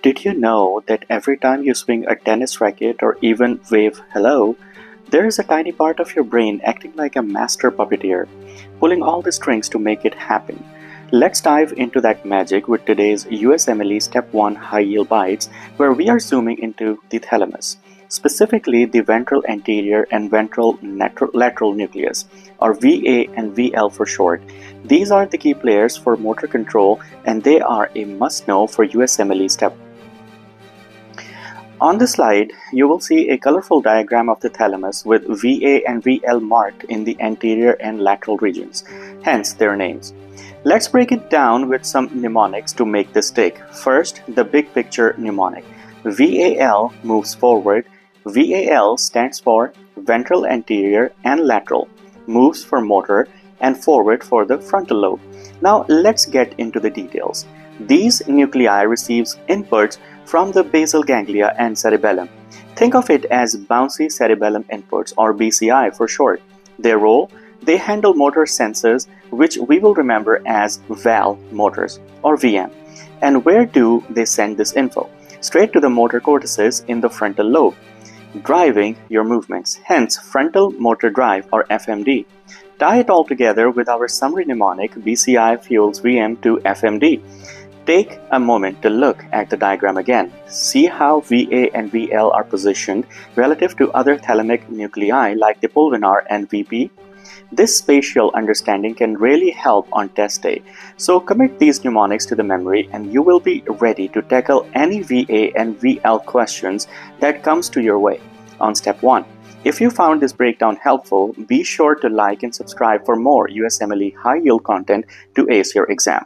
Did you know that every time you swing a tennis racket or even wave hello, there is a tiny part of your brain acting like a master puppeteer, pulling all the strings to make it happen? Let's dive into that magic with today's USMLE Step 1 High Yield Bites, where we are zooming into the thalamus, specifically the ventral anterior and ventral lateral nucleus, or VA and VL for short. These are the key players for motor control, and they are a must-know for USMLE Step. On the slide, you will see a colorful diagram of the thalamus with VA and VL marked in the anterior and lateral regions, hence their names. Let's break it down with some mnemonics to make this stick. First, the big picture mnemonic. VAL moves forward. VAL stands for ventral anterior and lateral, moves for motor, and forward for the frontal lobe. Now let's get into the details. These nuclei receives inputs from the basal ganglia and cerebellum. Think of it as bouncy cerebellum inputs, or BCI for short. Their role: they handle motor sensors, which we will remember as VAL motors or VM. And where do they send this info? Straight to the motor cortices in the frontal lobe, driving your movements, hence frontal motor drive or FMD. Tie it all together with our summary mnemonic: BCI fuels VM to FMD. Take a moment to look at the diagram again. See how VA and VL are positioned relative to other thalamic nuclei like the pulvinar and VP. This spatial understanding can really help on test day. So commit these mnemonics to the memory and you will be ready to tackle any VA and VL questions that comes to your way on Step 1. If you found this breakdown helpful, be sure to like and subscribe for more USMLE high yield content to ace your exam.